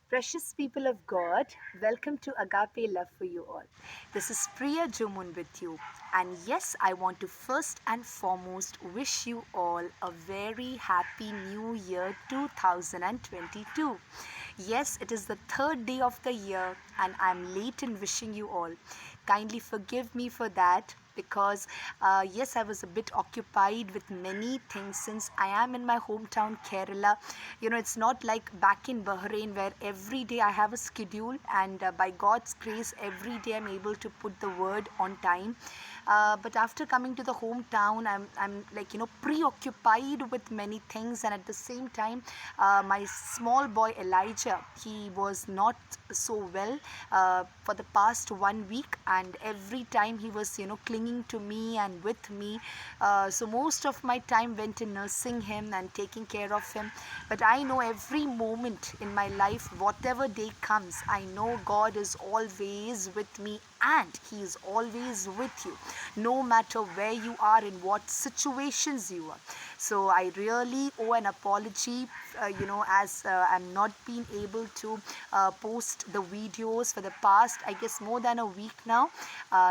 Precious people of God, welcome to Agape Love for You All. This is Priya Jumun with you. And yes, I want to first and foremost wish you all a very happy new year 2022. Yes, it is the third day of the year, and I'm late in wishing you all. Kindly forgive me for that because yes, I was a bit occupied with many things since I am in my hometown Kerala. It's not like back in Bahrain where every day I have a schedule, and by God's grace every day I'm able to put the word on time. But after coming to the hometown, I'm like preoccupied with many things, and at the same time, my small boy Elijah, he was not so well for the past 1 week, and every time he was clinging to me and with me. So most of my time went in nursing him and taking care of him. But I know every moment in my life, whatever day comes, I know God is always with me, and he is always with you, no matter where you are, in what situations you are. So I really owe an apology, as I'm not being able to post the videos for the past, I guess, more than a week now.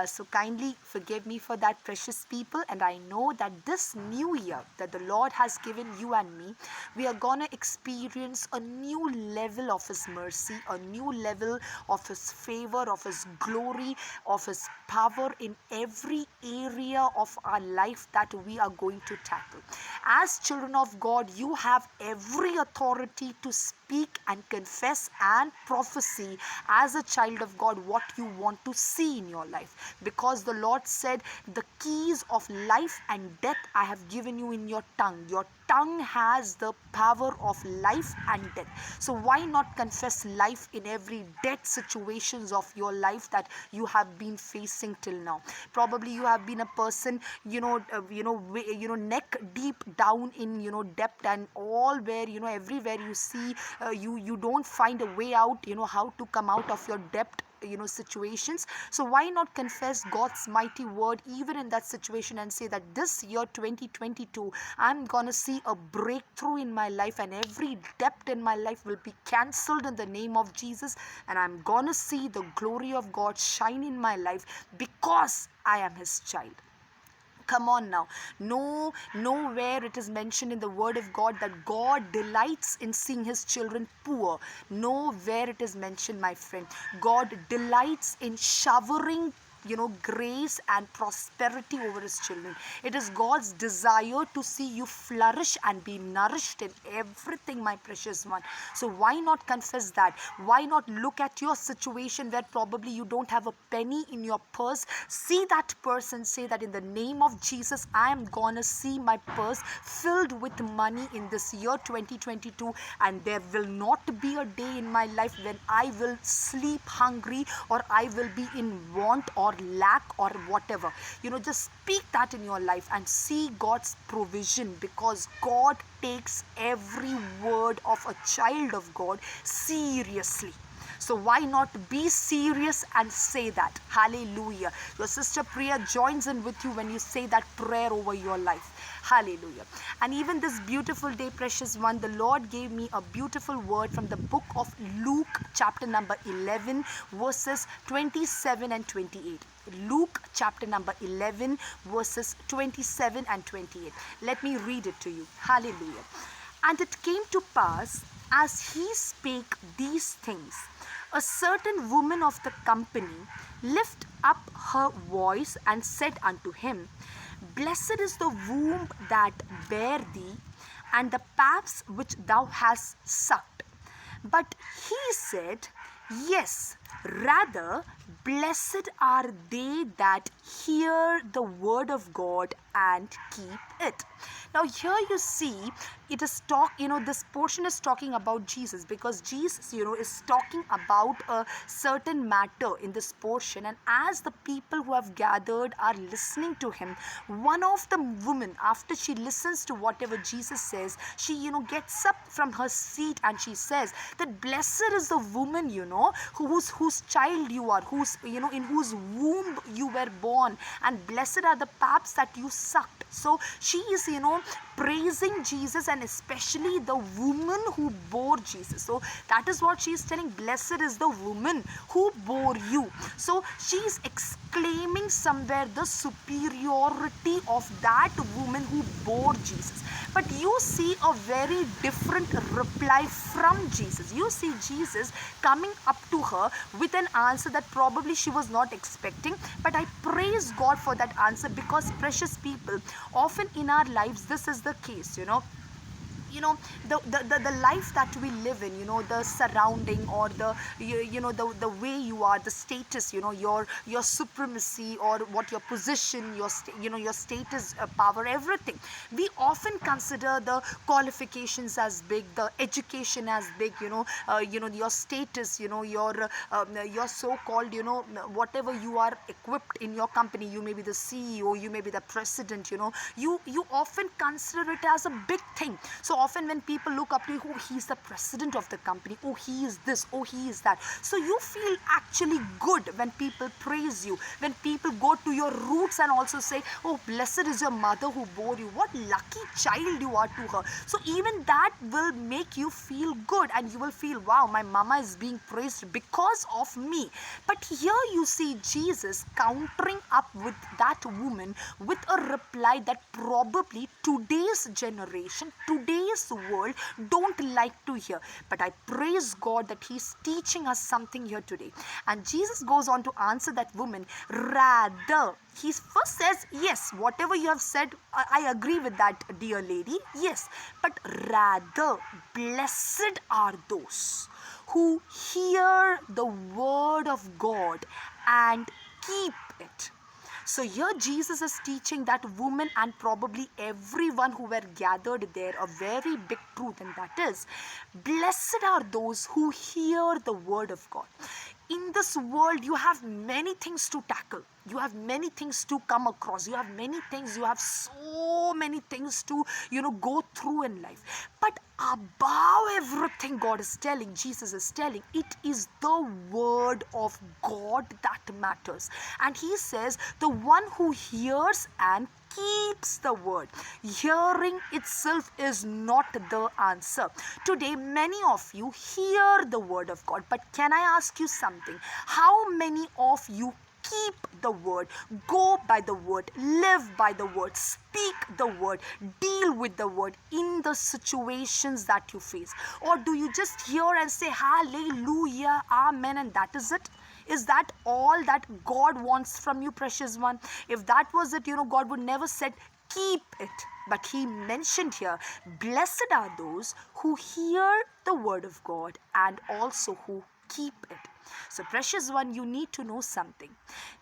So kindly forgive me for that, precious people. And I know that this new year that the Lord has given you and me, we are gonna experience a new level of his mercy, a new level of his favor, of his glory, of his power in every area of our life that we are going to tackle. As children of God, you have every authority to speak and confess and prophesy as a child of God what you want to see in your life, because the Lord said, the keys of life and death I have given you in your tongue. Your tongue has the power of life and death. So why not confess life in every death situations of your life that you have been facing till now? Probably you have been a person, neck deep down in depth and all, where everywhere you see, you don't find a way out, how to come out of your depth, situations. So why not confess God's mighty word even in that situation and say that this year 2022, I'm gonna see a breakthrough in my life, and every depth in my life will be cancelled in the name of Jesus, and I'm gonna see the glory of God shine in my life because I am his child. Come on now. No, nowhere it is mentioned in the word of God that God delights in seeing his children poor. Nowhere it is mentioned, my friend. God delights in showering grace and prosperity over his children. It is God's desire to see you flourish and be nourished in everything, my precious one. So why not confess that? Why not look at your situation where probably you don't have a penny in your purse? See that person, say that in the name of Jesus, I am gonna see my purse filled with money in this year 2022, and there will not be a day in my life when I will sleep hungry, or I will be in want or lack or whatever. Just speak that in your life and see God's provision, because God takes every word of a child of God seriously. So why not be serious and say that? Hallelujah. Your sister Priya joins in with you when you say that prayer over your life. Hallelujah. And even this beautiful day, precious one, the Lord gave me a beautiful word from the book of Luke, chapter number 11, verses 27 and 28. Luke chapter number 11, verses 27 and 28. Let me read it to you. Hallelujah. And it came to pass, as he spake these things, a certain woman of the company lifted up her voice and said unto him, Blessed is the womb that bare thee, and the paps which thou hast sucked. But he said, Yes, rather, blessed are they that hear the word of God and keep it. Now, here you see, it is this portion is talking about Jesus, because Jesus, is talking about a certain matter in this portion. And as the people who have gathered are listening to him, one of the women, after she listens to whatever Jesus says, she, gets up from her seat and she says that blessed is the woman, whose child you are, whose, in whose womb you were born, and blessed are the paps that you sucked. So she is, praising Jesus, and especially the woman who bore Jesus. So that is what she is telling, blessed is the woman who bore you. So she is exclaiming somewhere the superiority of that woman who bore Jesus. But you see a very different reply from Jesus. You see Jesus coming up to her with an answer that probably she was not expecting. But I praise God for that answer, because precious people, often in our lives this is the case. The life that we live in, the surrounding, or the way you are, the status, your supremacy, or what your position, your status, power, everything. We often consider the qualifications as big, the education as big, your status, your so called, whatever you are equipped in your company. You may be the CEO, you may be the president, you often consider it as a big thing. So often when people look up to you, oh, he's the president of the company, oh, he is this, oh, he is that. So you feel actually good when people praise you, when people go to your roots and also say, oh, blessed is your mother who bore you, what lucky child you are to her. So even that will make you feel good, and you will feel, wow, my mama is being praised because of me. But here you see Jesus countering up with that woman with a reply that probably today's generation, today's world don't like to hear. But I praise God that he's teaching us something here today. And Jesus goes on to answer that woman, rather. He first says, yes, whatever you have said, I agree with that, dear lady, yes. But rather, blessed are those who hear the word of God and keep it. So here Jesus is teaching that woman and probably everyone who were gathered there a very big truth, and that is, blessed are those who hear the word of God. In this world, you have many things to tackle. You have many things to come across. You have many things. You have so many things to, go through in life. But above everything, God is telling, Jesus is telling, it is the word of God that matters. And he says, the one who hears and keeps the word. Hearing itself is not the answer. Today, many of you hear the word of God, but can I ask you something? How many of you keep the word, go by the word, live by the word, speak the word, deal with the word in the situations that you face? Or do you just hear and say hallelujah, amen, and that is it? Is that all that God wants from you, precious one? If that was it, God would never said keep it. But he mentioned here, blessed are those who hear the word of God and also who keep it. So precious one, you need to know something.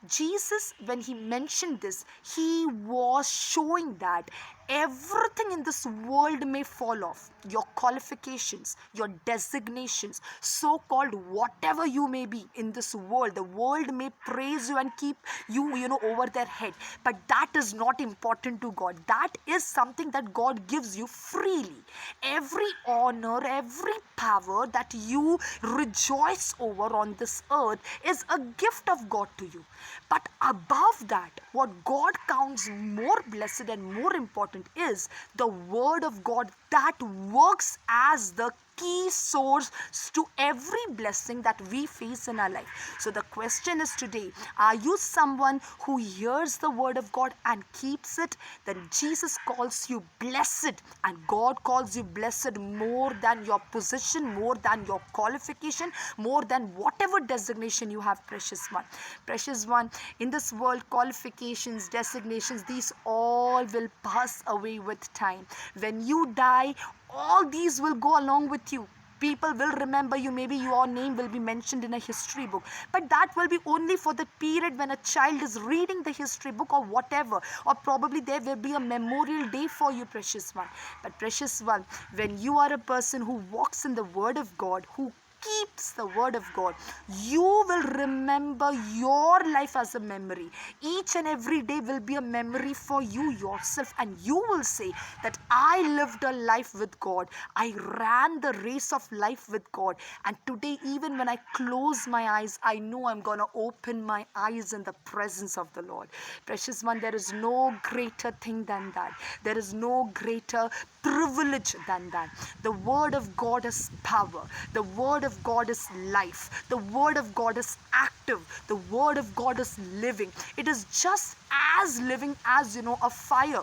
Jesus, when he mentioned this, he was showing that everything in this world may fall off. Your qualifications, your designations, so-called whatever you may be in this world, the world may praise you and keep you, over their head. But that is not important to God. That is something that God gives you freely. Every honor, every power that you rejoice over on this earth is a gift of God to you. But above that, what God counts more blessed and more important is the word of God that works as the key source to every blessing that we face in our life. So the question is today, are you someone who hears the word of God and keeps it? Then Jesus calls you blessed, and God calls you blessed more than your position, more than your qualification, more than whatever designation you have, precious one. Precious one, in this world, qualifications, designations, these all will pass away with time. When you die, all these will go along with you. People will remember you. Maybe your name will be mentioned in a history book. But that will be only for the period when a child is reading the history book or whatever. Or probably there will be a memorial day for you, precious one. But precious one, when you are a person who walks in the word of God, who keeps the word of God, you will remember your life as a memory. Each and every day will be a memory for you yourself, and you will say that I lived a life with God. I ran the race of life with God. And today, even when I close my eyes, I know I'm going to open my eyes in the presence of the Lord. Precious one, there is no greater thing than that. There is no greater privilege than that. The word of God is power. The word of God is life. The word of God is active. The word of God is living. It is just as living as, a fire.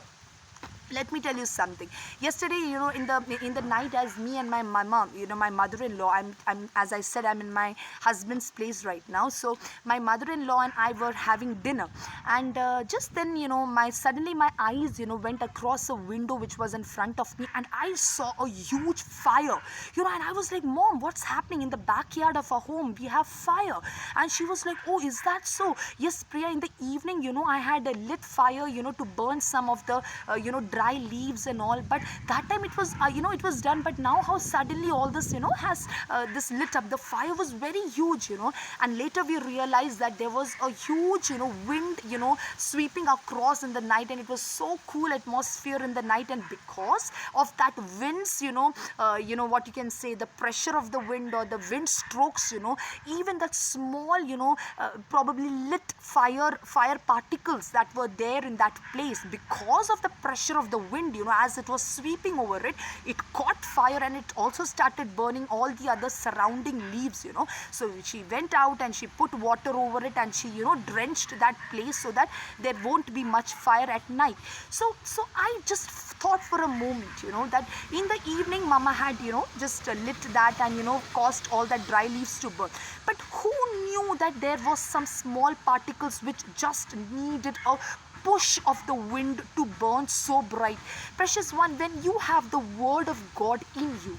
Let me tell you something. Yesterday, in the night, as me and my mom, my mother-in-law, I'm as I said, I'm in my husband's place right now. So my mother-in-law and I were having dinner, and just then, suddenly my eyes, went across a window which was in front of me, and I saw a huge fire, and I was like, Mom, what's happening in the backyard of our home? We have fire. And she was like, oh, is that so? Yes, Priya, in the evening, I had a lit fire, to burn some of the, dry leaves and all. But that time it was, it was done. But now how suddenly all this, has this lit up. The fire was very huge, and later we realized that there was a huge, wind, sweeping across in the night, and it was so cool atmosphere in the night. And because of that winds, what you can say, the pressure of the wind or the wind strokes, even that small, probably lit fire particles that were there in that place, because of the pressure of the wind, as it was sweeping over it, it caught fire, and it also started burning all the other surrounding leaves. So she went out and she put water over it, and she, drenched that place so that there won't be much fire at night. So I just thought for a moment, that in the evening mama had, just lit that and, caused all that dry leaves to burn. But who knew that there was some small particles which just needed a push of the wind to burn so bright? Precious one, when you have the word of God in you,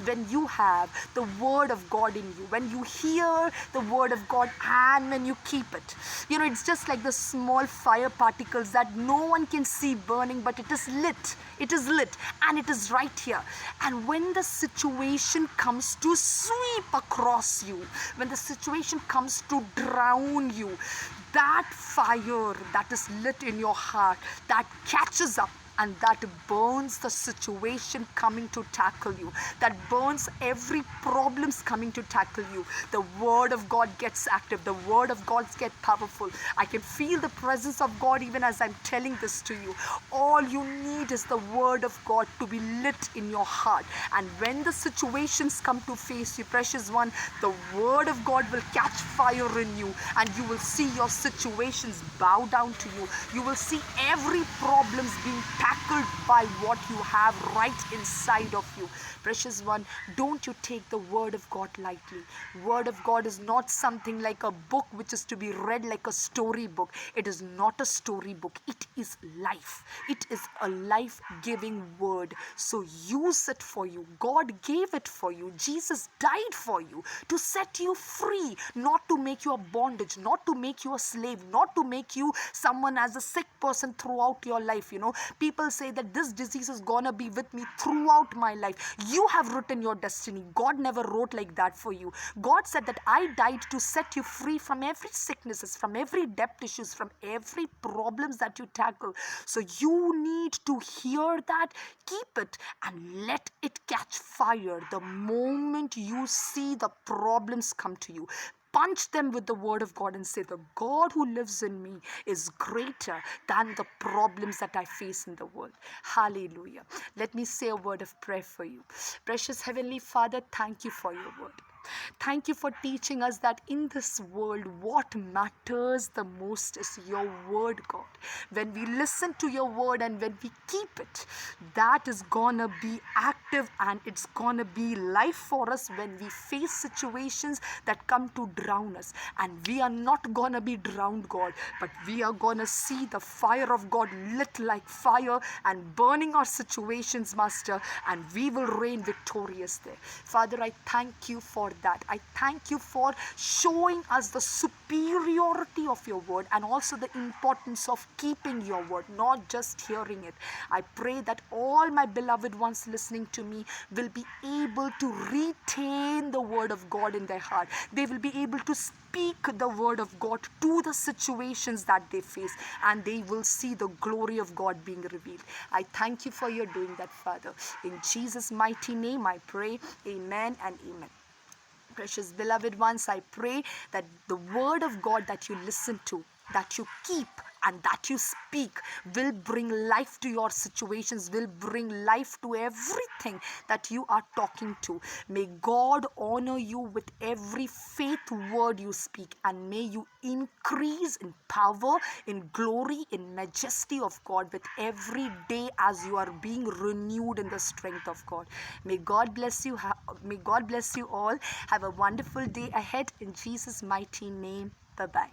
when you have the word of God in you, when you hear the word of God, and when you keep it, it's just like the small fire particles that no one can see burning, but it is lit. It is lit, and it is right here. And when the situation comes to sweep across you, when the situation comes to drown you, that fire that is lit in your heart, that catches up, and that burns the situation coming to tackle you, that burns every problems coming to tackle you. The word of God gets active. The word of God gets powerful. I can feel the presence of God even as I'm telling this to you. All you need is the word of God to be lit in your heart, and when the situations come to face you, precious one, the word of God will catch fire in you, and you will see your situations bow down to you. You will see every problems being tackled by what you have right inside of you. Precious one, don't you take the word of God lightly. Word of God is not something like a book which is to be read like a story book. It is not a story book. It is life. It is a life-giving word. So use it for you. God gave it for you. Jesus died for you to set you free, not to make you a bondage, not to make you a slave, not to make you someone as a sick person throughout your life. People say that this disease is gonna be with me throughout my life. You have written your destiny. God never wrote like that for you. God said that I died to set you free from every sicknesses, from every debt issues, from every problems that you tackle. So you need to hear that, keep it, and let it catch fire the moment you see the problems come to you. Punch them with the word of God and say, the God who lives in me is greater than the problems that I face in the world. Hallelujah. Let me say a word of prayer for you. Precious Heavenly Father, thank you for your word. Thank you for teaching us that in this world, what matters the most is your word, God. When we listen to your word and when we keep it, that is gonna be active, and it's gonna be life for us when we face situations that come to drown us. And we are not gonna be drowned, God, but we are gonna see the fire of God lit like fire and burning our situations, Master, and we will reign victorious there. Father, I thank you for that. I thank you for showing us the superiority of your word and also the importance of keeping your word, not just hearing it. I pray that all my beloved ones listening to me will be able to retain the word of God in their heart. They will be able to speak the word of God to the situations that they face, and they will see the glory of God being revealed. I thank you for your doing that, Father. In Jesus' mighty name I pray. Amen and amen. Precious beloved ones, I pray that the word of God that you listen to, that you keep, and that you speak will bring life to your situations, will bring life to everything that you are talking to. May God honor you with every faith word you speak, and may you increase in power, in glory, in majesty of God with every day as you are being renewed in the strength of God. May God bless you. May God bless you all. Have a wonderful day ahead in Jesus' mighty name. Bye-bye.